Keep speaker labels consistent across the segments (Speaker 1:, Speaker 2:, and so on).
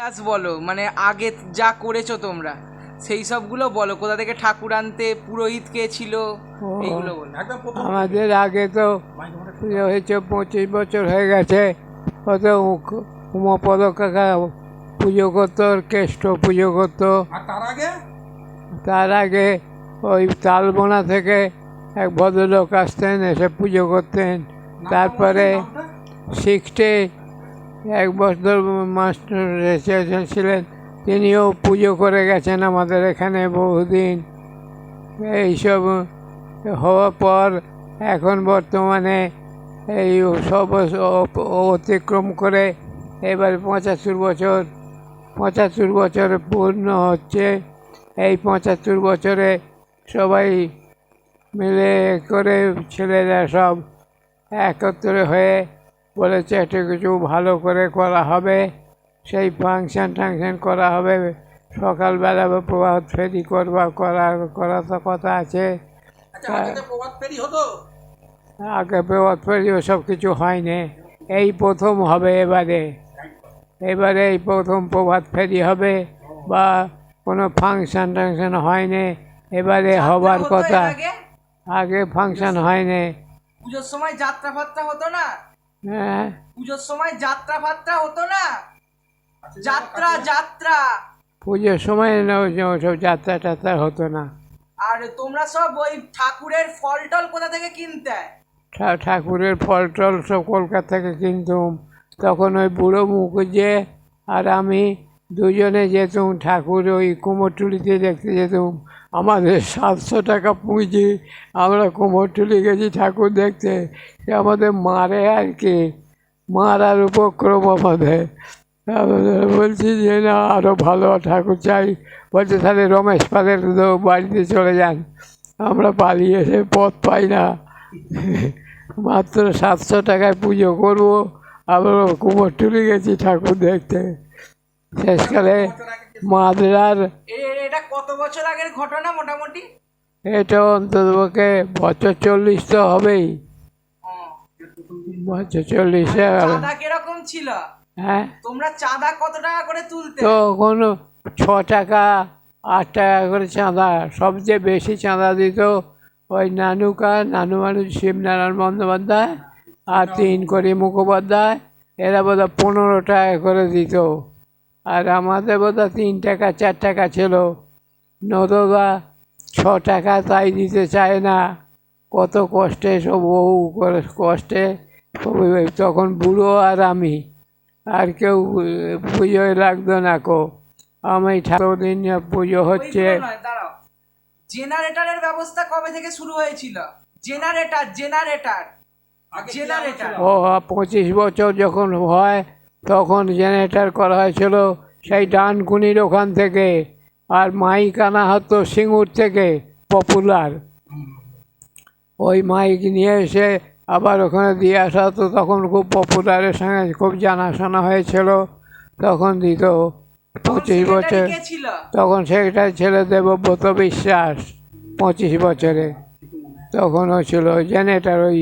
Speaker 1: ইতিহাস বলো, মানে আগে যা করেছো তোমরা সেই সবগুলো বলো। কোথা থেকে ঠাকুর আনতে, পুরোহিত কে ছিল,
Speaker 2: ও
Speaker 1: এইগুলো বলো।
Speaker 2: আমাদের আগে তো পুজো হয়েছে 25 বছর হয়ে গেছে। কত উমাপদ কাকা পুজো করতো, কেষ্ট পুজো করতো।
Speaker 3: আর তার আগে
Speaker 2: তার আগে ওই তালবোনা থেকে এক ভদ্রলোক আসতেন, এসে পুজো করতেন। তারপরে শিখতে এক বছর মাস্টার ছিলেন, তিনিও পুজো করে গেছেন আমাদের এখানে বহুদিন। এইসব হওয়ার পর এখন বর্তমানে এই সব অতিক্রম করে এবার 75 বছর পূর্ণ হচ্ছে। এই 75 বছরে সবাই মিলে করে ছেলেরা সব একত্র হয়ে বলেছে একটু কিছু ভালো করে করা হবে, সেই ফাংশন টাংশন করা হবে। সকালবেলা প্রভাত ফেরি করা তো কথা আছে।
Speaker 3: প্রভাত ফেরি হতো।
Speaker 2: আগে প্রভাত ফেরি ওসব কিছু হয়নি, এই প্রথম হবে এবারে এই প্রথম প্রভাত ফেরি হবে, বা কোনো ফাংশন টাংশন হয়নি এবারে হবার
Speaker 1: যাত্রা হতো
Speaker 2: কথা।
Speaker 1: এর আগে?
Speaker 2: আগে ফাংশন হয়নি।
Speaker 1: পুজোর সময় যাত্রা ফাত্রা হতো না?
Speaker 2: হ্যাঁ,
Speaker 1: পুজোর সময় যাত্রা ফাত্রা হতো না? যাত্রা যাত্রা।
Speaker 2: পুজোর সময় ওসব যাত্রা টাত্রা হতো না।
Speaker 1: আর তোমরা সব ওই ঠাকুরের ফল টল কোথা থেকে কিনতে?
Speaker 2: ঠাকুরের ফল টল সব কলকাতা থেকে কিনতুম। তখন ওই বুড়ো মুখুজ্জে আর আমি দুজনে যেতুম ঠাকুর ওই কুমোরটুলিতে দেখতে যেতুম। আমাদের 700 টাকা পুঁজি, আমরা কুমোরটুলি গেছি ঠাকুর দেখতে। সে আমাদের মারে আর কি, মারার উপক্রম আমাদের। বলছি যে না, আরও ভালো ঠাকুর চাই। বলছে তাহলে রমেশ পালের বাড়িতে চলে যান। আমরা পালিয়ে এসে পথ পাই না, মাত্র 700 টাকায় পুজো করবো, আমরা কুমোরটুলি গেছি ঠাকুর দেখতে। শেষকালে মাদরার
Speaker 1: এটা কত বছর আগের ঘটনা মোটামুটি?
Speaker 2: এটা অন্ততপক্ষে বছর 40 তো হবেই। বছর 40-এ
Speaker 1: চাঁদা কিরকম ছিল?
Speaker 2: হ্যাঁ,
Speaker 1: তোমরা চাঁদা কত টাকা করে তুলতে?
Speaker 2: তো কোনো 6 টাকা 8 টাকা করে চাঁদা। সবচেয়ে বেশি চাঁদা দিত ওই নানু মানুষ শিবনারায়ণ বন্দ্যোপাধ্যায় আর 3 করি মুখোপাধ্যায়। এরা বোধহয় 15 টাকা করে দিত। আর আমাদের বোধহয় 3 টাকা 4 টাকা ছিল। নদদা 6 টাকা, তাই দিতে চায় না। কত কষ্টে সব বহু কষ্টে তখন বুড়ো আর আমি, আর কেউ পুজোয় লাগতো না কো। আমি ঠাকুর দিন পুজো হচ্ছে।
Speaker 1: ওইগুলো নয়, দাঁড়াও। জেনারেটরের ব্যবস্থা কবে থেকে শুরু হয়েছিল? জেনারেটর জেনারেটর জেনারেটর
Speaker 2: ও 25 বছর যখন হয় তখন জেনারেটর করা হয়েছিল সেই ডানকুনির ওখান থেকে। আর মাইক আনা হতো সিঙ্গুর থেকে, পপুলার। ওই মাইক নিয়ে এসে আবার ওখানে দিয়ে আসা হতো। তখন খুব পপুলারের সঙ্গে খুব জানাশোনা হয়েছিল, তখন দিত। 25 বছর
Speaker 1: কে ছিল?
Speaker 2: তখন সেক্রেটারি ছিল দেবব্রত বিশ্বাস। 25 বছরে তখনও ছিল জেনারেটর, ওই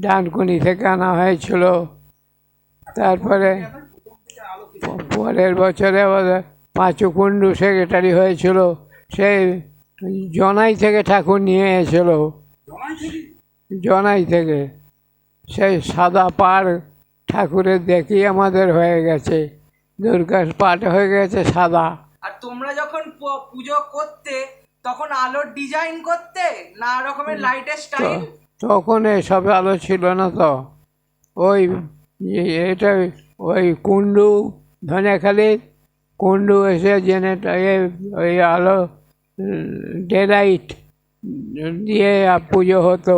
Speaker 2: ডানকুনি থেকে আনা হয়েছিল। তারপরে পরের বছরে পাঁচু কুণ্ডু সেক্রেটারি হয়েছিল, সে জনাই থেকে ঠাকুর নিয়ে এসেছিল। জনাই থেকে সেই সাদা পাড় ঠাকুরের দেখি আমাদের হয়ে গেছে, দুর্গা পাট হয়ে গেছে সাদা।
Speaker 1: আর তোমরা যখন পুজো করতে তখন আলোর ডিজাইন করতে, না রকমের লাইটের স্টাইল?
Speaker 2: তখন এসব আলো ছিল না তো। ওই এটা ওই কুণ্ডু, ধনেখালির কুণ্ডু এসে ওই আলো ডেলাইট দিয়ে পুজো হতো।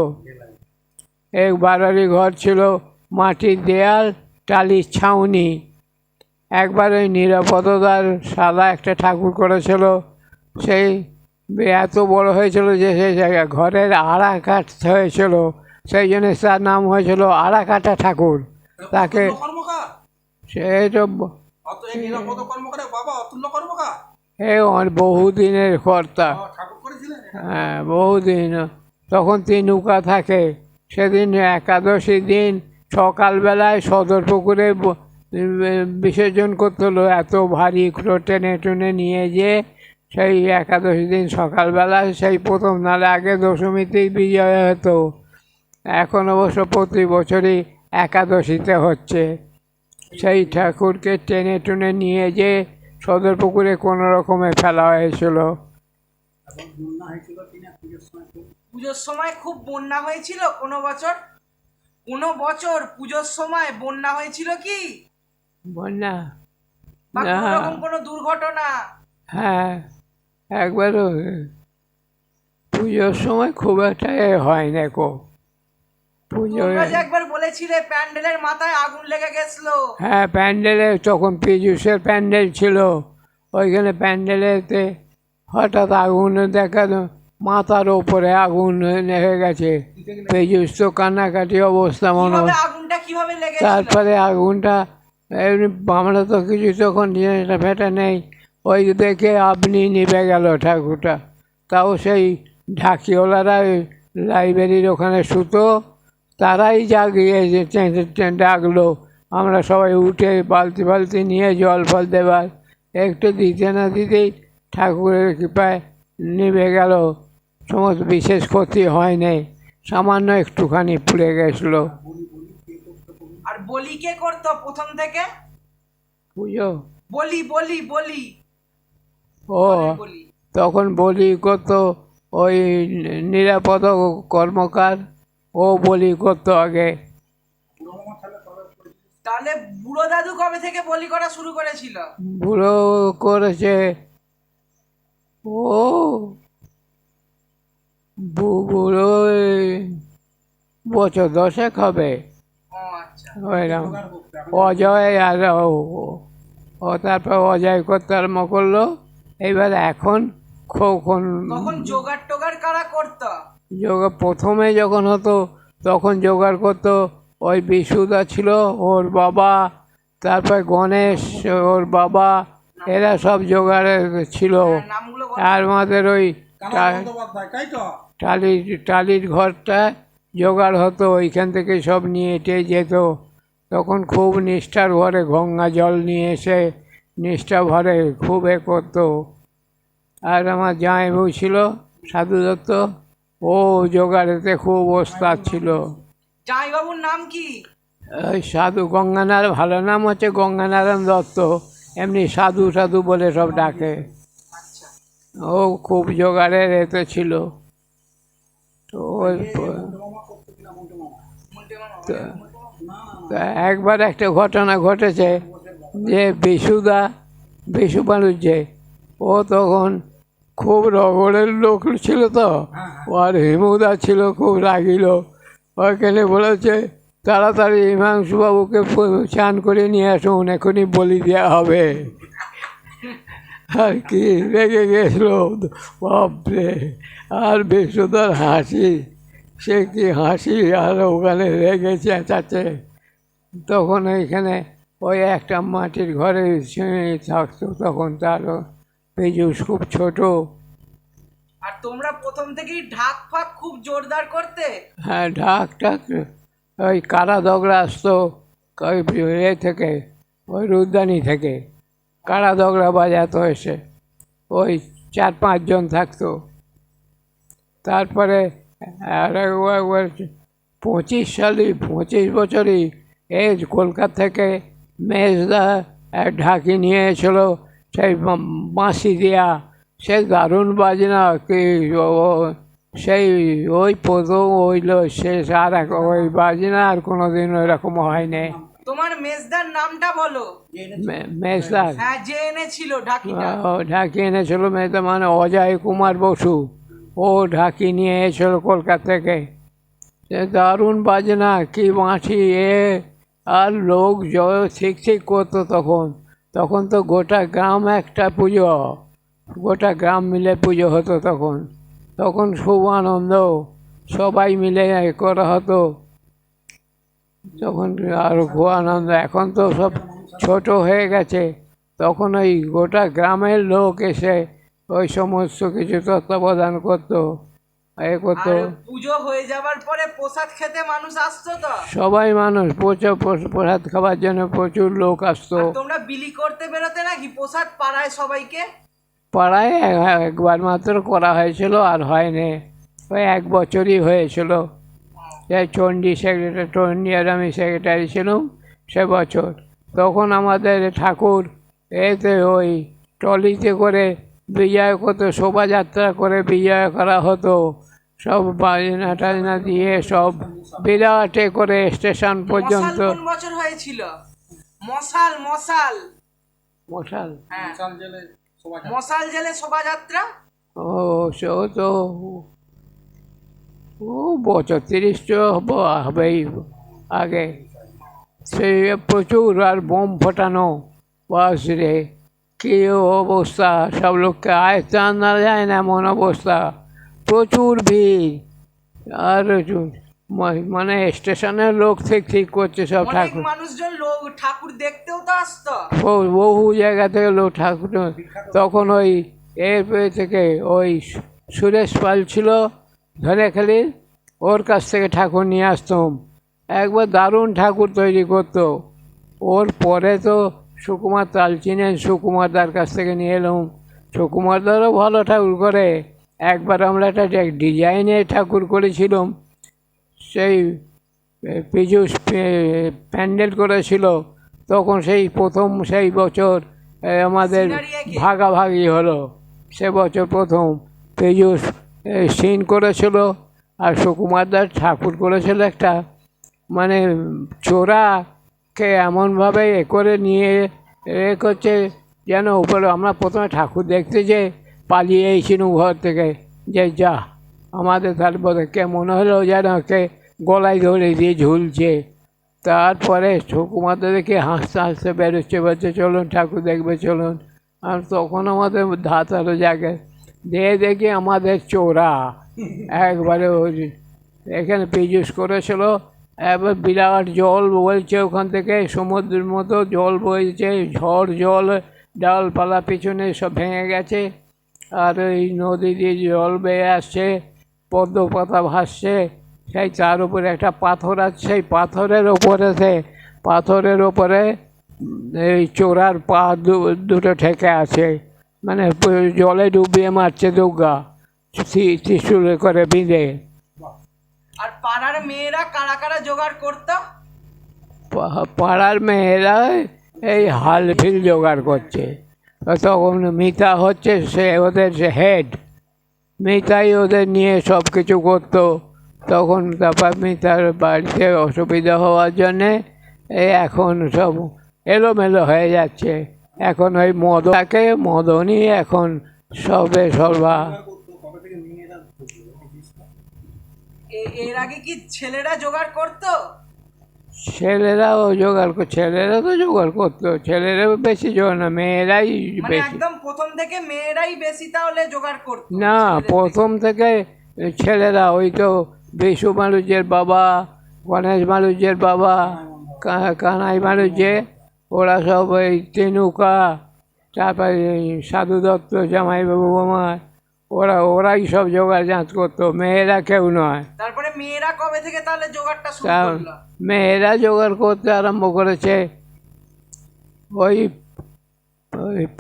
Speaker 2: এক বাড়ারি ঘর ছিল, মাটির দেয়াল, টালির ছাউনি। একবার ওই নিরাপদদার সাদা একটা ঠাকুর করেছিল, সেই এত বড় হয়েছিল যে সেই জায়গায় ঘরের আড়া কাটতে হয়েছিল, সেই জন্য তার নাম হয়েছিল আড়াকাটা ঠাকুর। তাকে সেই বহুদিনের কর্তা। হ্যাঁ, বহুদিন। তখন 3 নৌকা থাকে। সেদিন একাদশী দিন সকালবেলায় সদর পুকুরে বিসর্জন করতে হলো, এত ভারী টেনে টুনে নিয়ে যে সেই একাদশী দিন সকালবেলা সেই প্রথম নালে আগে দশমীতেই বিজয় হতো, এখন অবশ্য প্রতি বছরই একাদশীতে হচ্ছে। সেই ঠাকুরকে টেনে টুনে নিয়ে যে সদর পুকুরে কোনো রকমে ফেলা হয়েছিল।
Speaker 3: এখন বন্যা হয়েছিল কিনা পুজোর সময় খুব?
Speaker 1: পুজোর সময় খুব বন্যা হয়েছিল কোনো বছর? কোনো বছর পুজোর সময় বন্যা হয়েছিল কি?
Speaker 2: বন্যা
Speaker 1: বা
Speaker 2: না,
Speaker 1: কোনো রকম কোনো দুর্ঘটনা?
Speaker 2: হ্যাঁ একবারও পুজোর সময় খুব একটা হয় না কো পুজো।
Speaker 1: তোমরা যে একবার বলেছিলে প্যান্ডেলের মাথায় আগুন লেগে গেছিল।
Speaker 2: হ্যাঁ প্যান্ডেলে তখন পীযূষের প্যান্ডেল ছিল, ওইখানে প্যান্ডেলেতে হঠাৎ আগুন দেখানো, মাথার ওপরে আগুন লেগে গেছে। পীযূষ তো কান্নাকাটি অবস্থা মনে
Speaker 1: কিভাবে
Speaker 2: হয়।
Speaker 1: আগুনটা কিভাবে লেগেছিল?
Speaker 2: তারপরে আগুনটা এমনি আমরা তো কিছু তখন জিনিসটা ফেটে নেই, ওই দেখে আপনি নিভে গেল ঠাকুরটা। তাও সেই ঢাকিওয়ালারা লাইব্রেরির ওখানে শুতো, তারাই জাগিয়ে ডাকলো, আমরা সবাই উঠে বালতি বালতি নিয়ে জল ফল দেবার, একটু দিতে না দিতেই ঠাকুরের কৃপায় নিভে গেল। সমস্ত বিশেষ ক্ষতি হয়নি, সামান্য একটুখানি পুড়ে গেছিলো।
Speaker 1: আর বলি কে করতো প্রথম থেকে?
Speaker 2: পুজো
Speaker 1: বলি বলি বলি
Speaker 2: ও
Speaker 1: বলি
Speaker 2: তখন বলি করতো ওই নিরাপদ কর্মকার, ও বলি করতো আগে।
Speaker 1: তাহলে বুড়ো দাদু কবে থেকে বলি করা শুরু করেছিল?
Speaker 2: বুড়ো করেছে ও বুড়ো বছর 10 হবে।
Speaker 1: ও আচ্ছা।
Speaker 2: ওইরকম অজয় আর ও তারপর অজয় করতে আরম্ভ করলো। এইবার এখন
Speaker 1: তখন জোগাড় টোগাড় কারা করতো?
Speaker 2: প্রথমে যখন হতো তখন জোগাড় করতো ওই বিশুদা ছিল, ওর বাবা, তারপর গণেশ ওর বাবা, এরা সব জোগাড়ে ছিল।
Speaker 1: নামগুলো বল।
Speaker 2: আর আমাদের ওই
Speaker 3: কানা বন্দ্যোপাধ্যায়, তাই তো?
Speaker 2: টালির ঘরটা জোগাড় হতো, ওইখান থেকে সব নিয়ে এটে যেত। তখন খুব নিষ্ঠার ভরে গঙ্গা জল নিয়ে এসে নিষ্ঠা ভরে খুব করতো। আর আমার জামাইবাবু ছিল সাধু দত্ত, ও জোগাড়েতে খুব ওস্তাদ ছিল।
Speaker 1: জামাইবাবুর নাম কি?
Speaker 2: ওই সাধু গঙ্গানারায়ণ, ভালো নাম হচ্ছে গঙ্গানারায়ণ দত্ত, এমনি সাধু সাধু বলে সব ডাকে।
Speaker 1: আচ্ছা।
Speaker 2: ও খুব জোগাড়ের এতে ছিল। তো
Speaker 1: মুন্টে মামা।
Speaker 2: তো একবার একটা ঘটনা ঘটেছে যে বিশু মানুষ যে, ও তখন খুব রগড়ের লোক ছিল তো, আর হিমুদা ছিল খুব রাগিল। ওইখানে বলেছে তাড়াতাড়ি হিমাংশুবাবুকে চান করে নিয়ে আসুন, এখনই বলি দেওয়া হবে। আর কি রেগে গেছিল বাপরে! আর বিশুদার হাসি, সে কি হাসি, আর ওখানে রেগে চেঁচাচ্ছে। তখন এইখানে ওই একটা মাটির ঘরে থাকতো, তখন তারও পীযূষ খুব ছোট।
Speaker 1: আর তোমরা প্রথম থেকেই ঢাক ফাক খুব জোরদার করতে?
Speaker 2: হ্যাঁ ঢাক টাক ওই কারা দগড়া আসতো ওই থেকে, ওই রুদ্দানি থেকে কারা দগড়া বাজাতো এসে, ওই 4-5 জন থাকতো। তারপরে আর একবার 25 বছরই এই কলকাতা থেকে মেজদা এক ঢাকি নিয়ে এসেছিল, সেই বাঁশি দিয়া, সে দারুণ বাজনা কি সেই ওই প্রথম হইল শেষ, আর ওই বাজনা আর কোনোদিন ওইরকম হয়নি।
Speaker 1: তোমার মেজদার নামটা বলো।
Speaker 2: মেজদার
Speaker 1: হ্যাঁ, যে এনেছিল ঢাকিটা।
Speaker 2: ঢাকি এনেছিল মেজদা, মানে অজয় কুমার বসু, ও ঢাকি নিয়ে এসেছিল কলকাতা থেকে। সে দারুণ বাজনা, কি বাঁশি এ, আর লোক ঠিক করতো তখন। তখন তো গোটা গ্রাম একটা পুজো, গোটা গ্রাম মিলে পুজো হতো তখন। তখন খুব আনন্দ, সবাই মিলে করা হতো তখন, আর খুব আনন্দ। এখন তো সব ছোট হয়ে গেছে, তখন ওই গোটা গ্রামের লোক এসে ওই সমস্ত কিছু তত্ত্বাবধান করতো। এ করতো।
Speaker 1: আর পুজো হয়ে যাবার পরে প্রসাদ খেতে মানুষ আসতো তো?
Speaker 2: সবাই মানুষ প্রচুর প্রসাদ খাবার জন্য প্রচুর লোক আসতো।
Speaker 1: আর তোমরা বিলি করতে বেরোতে নাকি প্রসাদ পাড়ায় সবাইকে?
Speaker 2: পাড়ায় একবার মাত্র করা হয়েছিল, আর হয়নি। ওই 1 বছরই হয়েছিল। এই চণ্ডী সেক্রেটারি, চণ্ডী আর আমি সেক্রেটারি ছিলাম সে বছর। তখন আমাদের ঠাকুর এতে ওই ট্রলিতে করে বিজয় করতো, শোভাযাত্রা করে বিজয় করা হতো। সব বাজনা টাজনা দিয়ে সব বিরাটে করে স্টেশন পর্যন্ত।
Speaker 1: মশাল কোন বছর হয়েছিল? মশাল মশাল
Speaker 2: মশাল,
Speaker 1: হ্যাঁ,
Speaker 3: চাল জেলে সবাই
Speaker 1: মশাল জেলে শোভাযাত্রা।
Speaker 2: ও সে তো ও বছর 30 হবেই আগে। সে প্রচুর, আর বোম ফোটানো, বাস রে কী অবস্থা, সব লোককে আয়ত্তে আনা যায় না এমন অবস্থা, প্রচুর ভিড়। আর মানে স্টেশনের লোক ঠিক ঠিক করছে সব
Speaker 1: অনেক
Speaker 2: ঠাকুর।
Speaker 1: মানুষজন লোক ঠাকুর দেখতেও তো আসতো।
Speaker 2: বহু জায়গা থেকে লোক ঠাকুর। তখন ওই এর থেকে ওই সুরেশ পাল ছিল ধনেখালির, ওর কাছ থেকে ঠাকুর নিয়ে আসতাম। একবার দারুণ ঠাকুর তৈরি করতো। ওর পরে তো সুকুমার তাল চিনেন, সুকুমারদার কাছ থেকে নিয়ে এলাম। সুকুমারদারও ভালো ঠাকুর করে। একবার আমরা একটা ডিজাইনের ঠাকুর করেছিলাম, সেই পীযূষ প্যান্ডেল করেছিল। তখন সেই প্রথম সেই বছর আমাদের ভাগাভাগি হলো। সে বছর প্রথম পীযূষ সিন করেছিল, আর সুকুমারদার ঠাকুর করেছিল একটা, মানে চোরাকে এমনভাবে এ করে নিয়ে এ করছে যেন উপরে। আমরা প্রথমে ঠাকুর দেখতে যে পালিয়ে এসেছিলাম ঘর থেকে, যে যা আমাদের তারপরে কে মনে হলো যেন কে গলায় ধরে দিয়ে ঝুলছে। তারপরে সুকুমারদা দেখে হাসতে হাসতে বেরোচ্ছে, বলছে চলুন ঠাকুর দেখবে চলুন। আর তখন আমাদের ধাতালো জায়গায় দিয়ে দেখি আমাদের চোরা একবারে ওই এখানে পীযূষ করেছিল। এবার বিরাট জল বইছে ওখান থেকে, সমুদ্রের মতো জল বইছে, ঝড় জল, ডালপালা পিছনে সব ভেঙে গেছে। আর ওই নদী দিয়ে জল বেয়ে আসছে, পদ্ম পাতা ভাসছে। সেই তার উপরে একটা পাথর আছে, সেই পাথরের ওপরে এই চোরার পা দুটো ঠেকে আছে, মানে জলে ডুবিয়ে মারছে দুর্গা, ত্রিশূলে করে বিঁধে।
Speaker 1: আর পাড়ার মেয়েরা কারা কারা জোগাড় করতো?
Speaker 2: পাড়ার মেয়েরা এই হাল ফিল জোগাড় করছে। তখন মিতা হচ্ছে সে ওদের হেড, মিতাই ওদের নিয়ে সব কিছু করতো। তখন তারপর মিতার বাড়িতে অসুবিধা হওয়ার জন্যে এই এখন সব এলোমেলো হয়ে যাচ্ছে। এখন ওই মদনকে মদনই এখন সবে সর্বা।
Speaker 3: করতো কবে থেকে মেয়েরা
Speaker 1: এর আগে কি ছেলেরা জোগাড় করতো?
Speaker 2: ছেলেরাও ছেলেরা তো জোগাড় করতো, ছেলেরা বেশি জোগাড় না, মেয়েরাই
Speaker 1: মানে
Speaker 2: বেশি।
Speaker 1: একদম প্রথম থেকে মেয়েরাই বেশি তাহলে জোগাড় করতো?
Speaker 2: না, প্রথম থেকে ছেলেরা, ওই তো বিশু মালুজের বাবা, গণেশ মালুজের বাবা, কানাই মালুজে, ওরা সব ওই তেনুকা, তারপরে এই সাধু দত্ত জামাইবাবু আমার, ওরাই সব জোগাড় জাঁচ করতো, মেয়েরা কেউ নয়।
Speaker 1: তারপরে মেয়েরা কবে থেকে তাহলে জোগাড়টা শুরু
Speaker 2: তা
Speaker 1: করলো?
Speaker 2: মেয়েরা জোগাড় করতে আরম্ভ করেছে ওই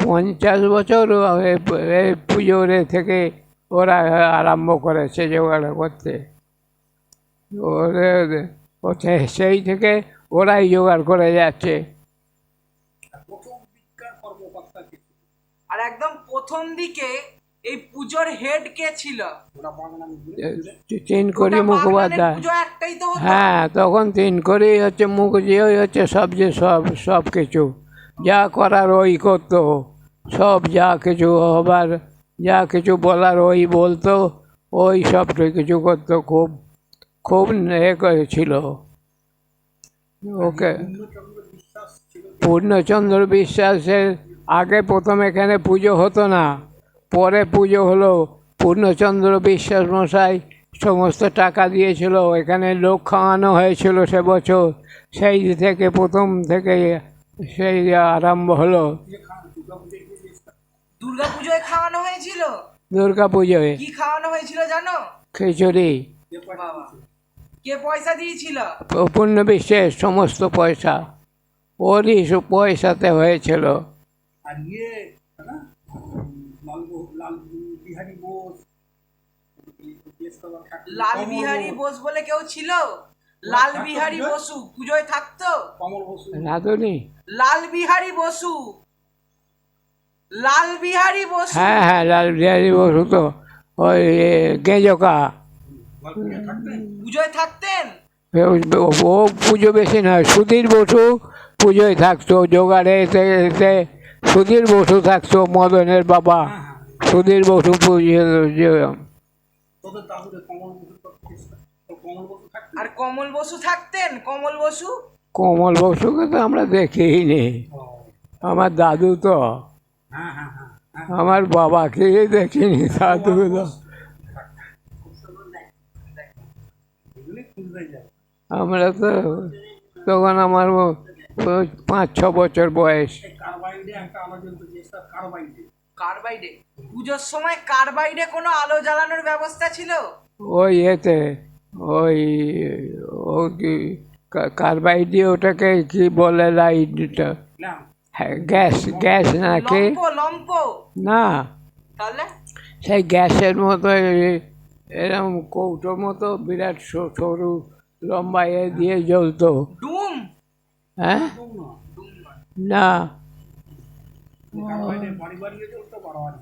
Speaker 2: 50 বছর এই পুজোর থেকে ওরা আরম্ভ করেছে জোগাড় করতে। সেই থেকে ওরাই জোগাড় করে যাচ্ছে।
Speaker 3: প্রথম দিককার কর্মকর্তা কে ছিল?
Speaker 1: আর একদম প্রথম দিকে এই পুজোর হেড কে ছিল?
Speaker 3: ওরা বাংলার
Speaker 2: তিনকড়ি
Speaker 1: গোটা বাগনানের
Speaker 2: মুখোপাধ্যায়।
Speaker 1: পুজো একটাই তো হতো?
Speaker 2: হ্যাঁ, তখন তিনকড়ি হচ্ছে মুখোজি হচ্ছে সব কিছু যা করার ওই করতো, সব যা কিছু হবার, যা কিছু বলার ওই বলতো, ওই সব কিছু করতো। খুব খুব এ করেছিল ওকে।
Speaker 3: পূর্ণচন্দ্র বিশ্বাস ছিল।
Speaker 2: পূর্ণচন্দ্র বিশ্বাসের আগে প্রথম এখানে পুজো হতো না, পরে পুজো হলো। পূর্ণচন্দ্র বিশ্বাস মশাই সমস্ত টাকা দিয়েছিল, এখানে লোক খাওয়ানো হয়েছিল সে বছর। সেই থেকে প্রথম থেকে সেই আরম্ভ হলো
Speaker 1: দুর্গা পুজোয় খাওয়ানো হয়েছিল?
Speaker 2: দুর্গা পুজোয়।
Speaker 1: কি খাওয়ানো হয়েছিল জানো?
Speaker 2: খিচুড়ি,
Speaker 3: কে পয়সা
Speaker 1: বাবা।
Speaker 3: দিয়েছিল?
Speaker 1: কে পয়সা দিয়েছিল?
Speaker 2: প্রফুল্ল বিশ্বের সমস্ত পয়সা ওরই পয়সাতে হয়েছিল।
Speaker 3: আর না লাল বিহারী বোস, দেশ সবার ঠাকুর,
Speaker 1: লাল
Speaker 3: কমল
Speaker 1: বিহারী
Speaker 3: বোস,
Speaker 1: বোস বলে কেউ ছিল? লাল বিহারী বসু পুজোয় থাকতো?
Speaker 3: কমল বসু,
Speaker 2: রাধুনি,
Speaker 1: লাল বিহারী বসু, লাল বিহারী বসু।
Speaker 2: হ্যাঁ হ্যাঁ, লাল বিহারী বসু তো ওই গেজকা।
Speaker 3: গল্পে থাকতেন।
Speaker 1: পুজোয় থাকতেন?
Speaker 2: ও পুজো বেশি নয়, সুধীর বসু পুজোয় থাকতো, জোগাড়ে এতে এতে সুধীর বসু থাকতো, মদনের বাবা
Speaker 3: হ্যাঁ হ্যাঁ,
Speaker 2: সুধীর বসু পুজো।
Speaker 3: তোদের দাদুরে কমল বসু তো কমল বসু থাকতেন।
Speaker 1: আর কমল বসু থাকতেন? কমল বসু?
Speaker 2: কমল বসুকে তো আমরা দেখিনি,
Speaker 3: ও,
Speaker 2: আমার দাদু তো,
Speaker 3: হ্যাঁ হ্যাঁ হ্যাঁ হ্যাঁ,
Speaker 2: আমার বাবাকে দেখিনি, দাদু তো।
Speaker 3: এগুলি খুঁজতে যায়।
Speaker 2: আমরা তো তখন আমার 5-6 বছর বয়স।
Speaker 3: এই কার্বাইডে একটা আলোচনা তো চেষ্টা, কার্বাইডে
Speaker 1: কারবাইডে? পুজোর সময় কারবাইডে কোনো আলো জ্বালানোর ব্যবস্থা ছিল?
Speaker 2: ওই এতে ওই ও কি কার্বাইড, ওটাকে কি বলে লাইটটা,
Speaker 3: ল্যাম্প,
Speaker 2: হ্যাঁ, গ্যাস গ্যাস নাকি
Speaker 1: লম্প? লম্প?
Speaker 2: না,
Speaker 1: তাহলে?
Speaker 2: সেই গ্যাসের মতো এরকম কৌটোর মতো বিরাট সরু লম্বা এ দিয়ে জ্বলতো।
Speaker 1: ডুম?
Speaker 2: হ্যাঁ,
Speaker 3: ডুম না,
Speaker 1: ডুম নয়।
Speaker 2: না,
Speaker 3: কার্বাইডে বাড়ি বাড়িয়ে চলতে পারো আর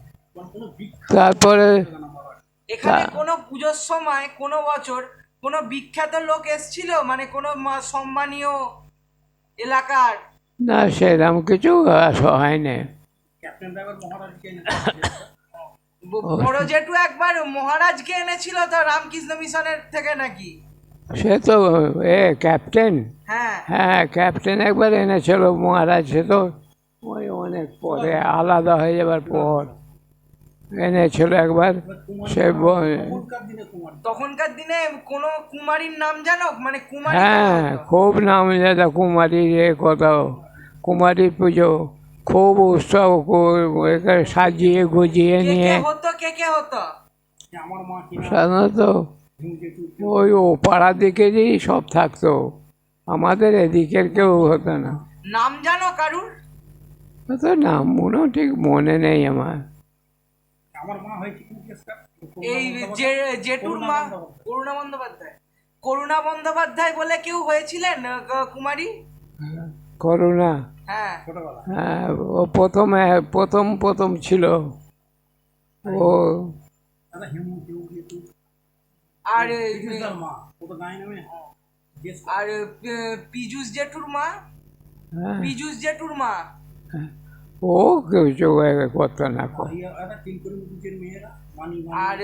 Speaker 3: কোনো বিখ্যাত
Speaker 2: তারপরে
Speaker 3: না পারো।
Speaker 1: এখানে কোনো পুজোর সময় কোনো বছর কোনো বিখ্যাত লোক এসছিল, মানে কোনো সম্মানীয় এলাকার?
Speaker 2: না, সেরকম কিছু হয়নি।
Speaker 3: ক্যাপ্টেন ড্রাইভার মহারাজকে এনে
Speaker 1: বড় জেঠু একবার মহারাজকে এনেছিল তো রামকৃষ্ণ মিশনের থেকে নাকি?
Speaker 2: সে তো ক্যাপ্টেন,
Speaker 1: হ্যাঁ।
Speaker 2: হ্যাঁ ক্যাপ্টেন একবার এনেছিল মহারাজ, সে তো ওই অনেক পরে আলাদা হয়ে যাবার পর এনেছিল একবার। সে
Speaker 3: তখনকার দিনে কুমার
Speaker 1: তখনকার দিনে কোনো কুমারীর নাম জানো? মানে কুমারী
Speaker 2: হ্যাঁ,
Speaker 1: কেন হতো?
Speaker 2: খুব নাম জাদা কুমারী, কোথাও কুমারী পুজো খুব উৎসব এখানে সাজিয়ে গুজিয়ে
Speaker 1: কে
Speaker 2: নিয়ে।
Speaker 1: কে হতো? কে কে হতো?
Speaker 3: আমার মা কিনা
Speaker 2: সাধারণত
Speaker 3: জেঠু
Speaker 2: ওই ও পাড়ার দিকেরই সব থাকতো, আমাদের এদিকের কেউ হতো না।
Speaker 1: নাম জানো কারুর?
Speaker 2: তো নাম মনে ঠিক মনে নেই আমার।
Speaker 3: আমার মা হয়েছে কি কেসটা?
Speaker 1: এই জেঠুর মা করুণা বন্দ্যোপাধ্যায়? করুণা বন্দ্যোপাধ্যায় বলে কেউ হয়েছিলেন কুমারী?
Speaker 2: করুণা,
Speaker 1: হ্যাঁ।
Speaker 3: ছোটবেলা
Speaker 2: হ্যাঁ, ও প্রথম ছিল ও।
Speaker 3: দাদা হিমু হিমু জেঠু
Speaker 1: আর
Speaker 3: বিজুসদার মা, ও তো গায়ে নামে গেস
Speaker 1: আর পীযূষ জেঠুর মা?
Speaker 2: হ্যাঁ,
Speaker 1: পীযূষ জেঠুর মা?
Speaker 2: ও কেউ যোগাযোগ করতো না কো।
Speaker 3: একটা তিন করে মুখের মেয়েরা মানি
Speaker 1: আর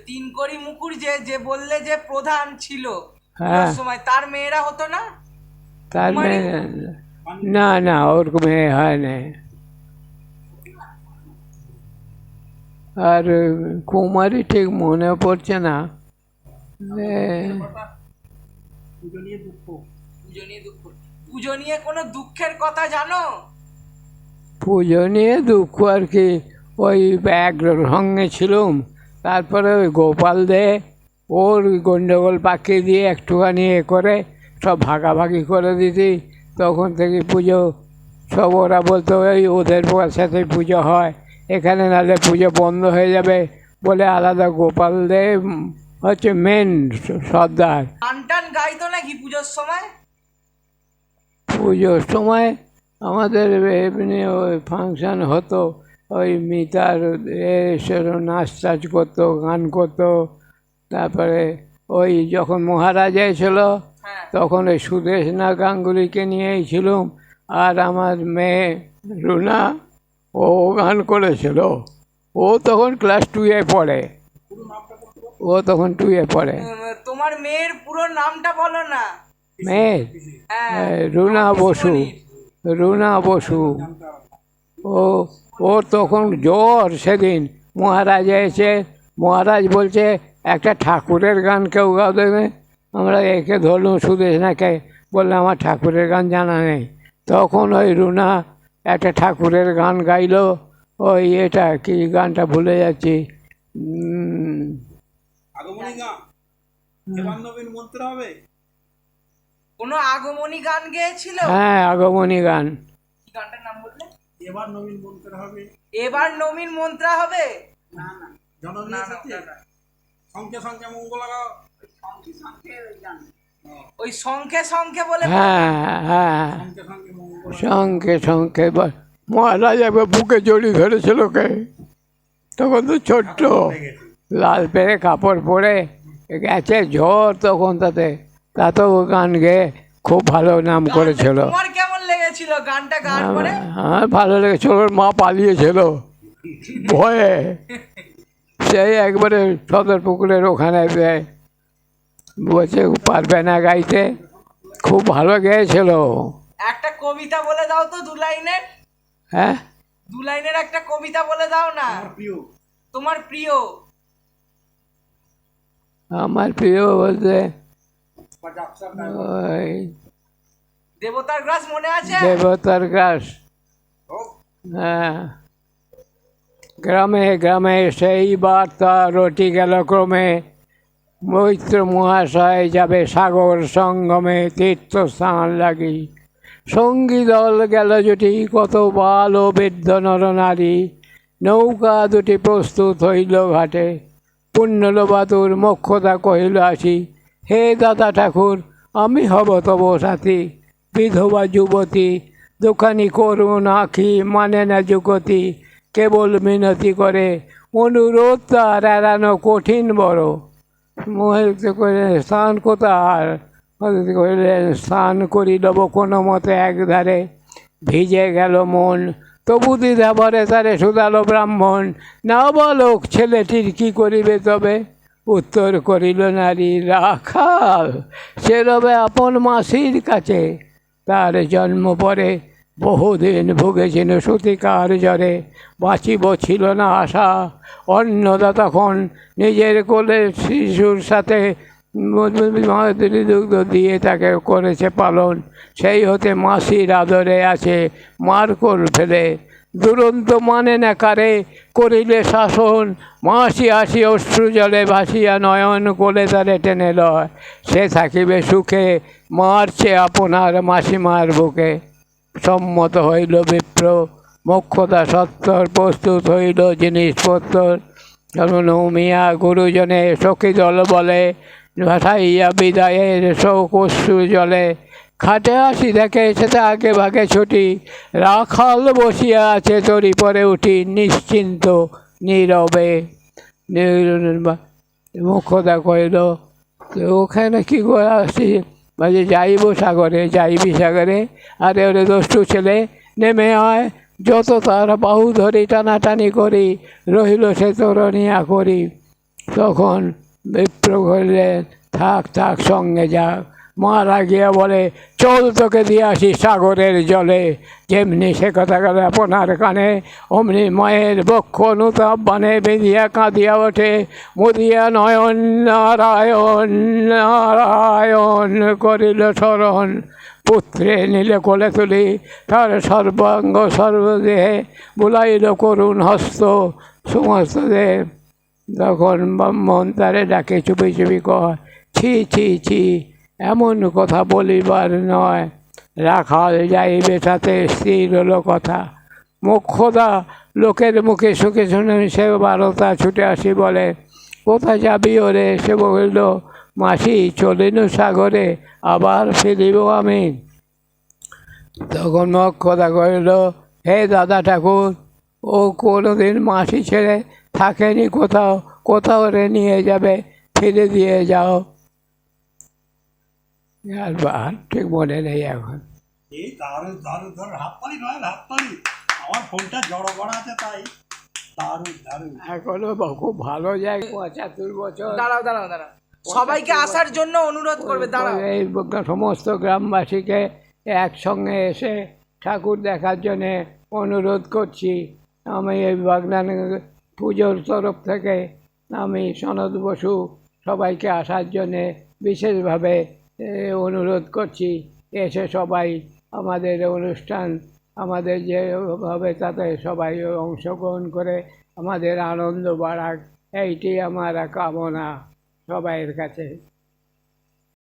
Speaker 1: তিন করি মুকুর যে যে বললে যে প্রধান ছিল
Speaker 2: হ্যাঁ,
Speaker 1: ওই সময়, তার মেয়েরা হতো না?
Speaker 2: তার
Speaker 1: কুমারী?
Speaker 2: মেয়ে না, না, ওর মেয়ে হয় না। আর কুমারী ঠিক মনে পড়ছে না।
Speaker 3: পুজো নিয়ে দুঃখ।
Speaker 1: পুজো নিয়ে দুঃখ? পুজো নিয়ে কোনো দুঃখের কথা জানো?
Speaker 2: পুজো নিয়ে দুঃখ আর কি, ওই এক সঙ্গে ছিলুম, তারপরে ওই গোপাল দে ওর গন্ডগোল পাকিয়ে দিয়ে একটুখানি করে সব ভাগাভাগি করে দিতি। তখন থেকে পুজো সব ওরা বলতো ওই ওদের সাথে পুজো হয়, এখানে নাহলে পুজো বন্ধ হয়ে যাবে বলে আলাদা গোপাল দে হচ্ছে মেন সর্দার।
Speaker 1: গান টান গাইতো নাকি পুজোর সময়?
Speaker 2: পুজোর সময় আমাদের এমনি ওই ফাংশান হতো, ওই মিতার এসে নাচ টাচ করতো, গান করতো। তারপরে ওই যখন মহারাজ এসেছিল
Speaker 1: হ্যাঁ।
Speaker 2: তখন ওই সুদেশনা গাঙ্গুলিকে নিয়েই ছিলুম, আর আমার মেয়ে রুনা ও গান করেছিল। ও তখন ক্লাস 2-এ পড়ে, ও তখন 2-এ পড়ে।
Speaker 1: তোমার মেয়ের পুরো নামটা বলো না।
Speaker 2: মেয়ের
Speaker 1: হ্যাঁ,
Speaker 2: রুনা বসু,
Speaker 1: পিসিমণির।
Speaker 2: রুনা বসু। ও ওর তখন জ্বর। সেদিন মহারাজ এসে মহারাজ বলছে একটা ঠাকুরের গান কেউ গাও দেবে। আমরা একে ধরলাম সুদেশনাকে, বললে আমার ঠাকুরের গান জানা নেই। তখন ওই রুনা একটা ঠাকুরের গান গাইলো, ওই এটা কি গানটা ভুলে যাচ্ছি,
Speaker 3: আগমনী গান, এবার নবীন মন্ত্র হবে।
Speaker 1: কোনো আগমনী গান গেয়েছিল?
Speaker 2: হ্যাঁ, আগমনী গান।
Speaker 1: কি গানটার নাম বললে?
Speaker 3: এবার নবীন মন্ত্র হবে।
Speaker 1: এবার নবীন মন্ত্রা হবে?
Speaker 3: না না, জননীয়
Speaker 1: না, না,
Speaker 3: সাথে
Speaker 1: ওটা না।
Speaker 3: সঙ্গে সঙ্গে মঙ্গল গাও।
Speaker 1: ওই শঙ্খে শঙ্খে বলে
Speaker 2: হ্যাঁ হ্যাঁ,
Speaker 3: সঙ্গে সঙ্গে মঙ্গল
Speaker 2: সঙ্গে সঙ্গে মহারাজ একবার বুকে জড়িয়ে ধরেছিল কে, তখন তো ছোট্ট
Speaker 3: গেছে।
Speaker 2: লাল পেরে কাপড় পরে গেছে ঝড়, তখন তাতেও গান গেয়ে খুব ভালো নাম করেছিল।
Speaker 1: তোমার কেমন লেগেছিল গানটা গান করে?
Speaker 2: আমার ভালো লেগেছিল। ওর মা পালিয়েছিল ভয়ে, সেই একবারে সদর পুকুরের ওখানে বসে পারবে না গাইতে, খুব ভালো গেয়েছিল।
Speaker 1: একটা কবিতা বলে দাও তো, 2 লাইনের।
Speaker 2: হ্যাঁ,
Speaker 1: 2 লাইনের একটা কবিতা বলে দাও না,
Speaker 3: আমার প্রিয়।
Speaker 1: তোমার প্রিয়।
Speaker 2: আমার প্রিয় বলতে
Speaker 3: বা যাত্রা
Speaker 2: ওই
Speaker 1: দেবতার গ্রাস মনে আছে?
Speaker 2: দেবতার গ্রাস। হ্যাঁ, গ্রামে গ্রামে সেই বার্তা রটি গেল ক্রমে, মৈত্র মহাশয় যাবে সাগর সঙ্গমে তীর্থস্থান লাগি। সঙ্গী দল গেল জুটি, কত বাল ও বৃদ্ধ নর নারী, নৌকা দুটি প্রস্তুত হইল ঘাটে, পুণ্যলবাতুর মোক্ষদা কহিল আসি। হে দাদা ঠাকুর, আমি হব তব সাথী, বিধবা যুবতী, দোকানি করুণ আঁখি, মানে না যুগতি, কেবল মিনতি করে, অনুরোধ তার এড়ানো কঠিন বড়। মহিলা কহিলেন স্নান কোথায়? কহিলেন স্নান করি দেব কোনো মতে একধারে, ভিজে গেল মন তবু দ্বিধা ভরে তারে শুধালো ব্রাহ্মণ, না বালক ছেলেটির কি করিবে তবে? উত্তর করিল নারী, রাখাল সে রবে আপন মাসির কাছে, তার জন্ম পরে বহুদিন ভুগেছিল সতিকার জ্বরে, বাঁচিব ছিল না আশা। অন্নদা তখন নিজের কোলে শিশুর সাথে দুগ্ধ দিয়ে তাকে করেছে পালন, সেই হতে মাসির আদরে আছে মার কোল ফেলে। দুরন্ত মানে না কারে করিলে শাসন, মাসি আসি অশ্রু জলে ভাসিয়া নয়ন কোলে তারে টেনে লয়, সে থাকিবে সুখে মারছে আপনার মাসিমার বুকে। সম্মত হইল বিপ্র, মোক্ষদা সত্তর প্রস্তুত হইল জিনিসপত্র, মিয়া গুরুজনে সখী দল বলে, ভাসাইয়া বিদায়ের শোক অশ্রু জলে। খাটে আসি দেখে সেটা আগে ভাগে ছুটি, রাখাল বসিয়া আছে তরি পরে উঠি, নিশ্চিন্ত নীরবে। মোক্ষদা কহিল, ওখানে কি করে আসছি? বলছে যাইব সাগরে, যাইবি সাগরে? আরে ওরে দস্যু ছেলে, নেমে আয়, যত তার বাহু ধরি টানাটানি করি, রহিল সে তরণিয়া করি। তখন বিপ্র কহিলেন থাক থাক সঙ্গে যাক। মা রাগিয়া বলে, চল তোকে দিয়ে আসি সাগরের জলে। যেমনি সে কথা গেল আপনার কানে, অমনি মায়ের বক্ষ অনুতাপ বানে বেঁধিয়া কাঁদিয়া ওঠে, মুদিয়া নয়ন নারায়ণ নারায়ণ করিল স্মরণ। পুত্রে নিলে কোলে তুলি, তার সর্বাঙ্গ সর্বদেহে বুলাইল করুণ হস্ত সমস্ত দেহ। তখন ব্রাহ্মণ তারে ডাকে চুপি চুপি কয়, ছি ছি ছি, এমন কথা বলিবার নয়, রাখাল যাইবে সাথে স্থির হলো কথা। মোক্ষদা লোকের মুখে সুখে শুনে সে বারতা ছুটে আসি বলে, কোথা যাবি ওরে? সে বলিল, মাসি চলিনু সাগরে, আবার ফিরিব আমি। তখন মোক্ষদা কহিল, হে দাদা ঠাকুর, ও কোনোদিন মাসি ছেড়ে থাকেনি কোথাও, কোথাও রে নিয়ে যাবে, ফিরে দিয়ে যাও। আর ঠিক মনে নেই এখন।
Speaker 3: এই দারুণ দারুণ দারুণ, হাততালি নয় হাততালি, আমার ফোনটা জড়ো করা আছে তাই। দারুণ দারুণ।
Speaker 2: এখনো খুব ভালো জায়গা, 75 বছর।
Speaker 1: দাঁড়াও দাঁড়াও দাঁড়াও, সবাইকে আসার জন্য অনুরোধ করবে, দাঁড়াও।
Speaker 2: এই সমস্ত গ্রামবাসীকে একসঙ্গে এসে ঠাকুর দেখার জন্যে অনুরোধ করছি। আমি এই বাগনান পুজোর তরফ থেকে আমি সনদ বসু সবাইকে আসার জন্যে বিশেষভাবে অনুরোধ করছি। এসে সবাই আমাদের অনুষ্ঠান, আমাদের যেভাবে তাতে সবাই অংশগ্রহণ করে আমাদের আনন্দ বাড়াক, এইটি আমার কামনা। সবাইয়ের কাছে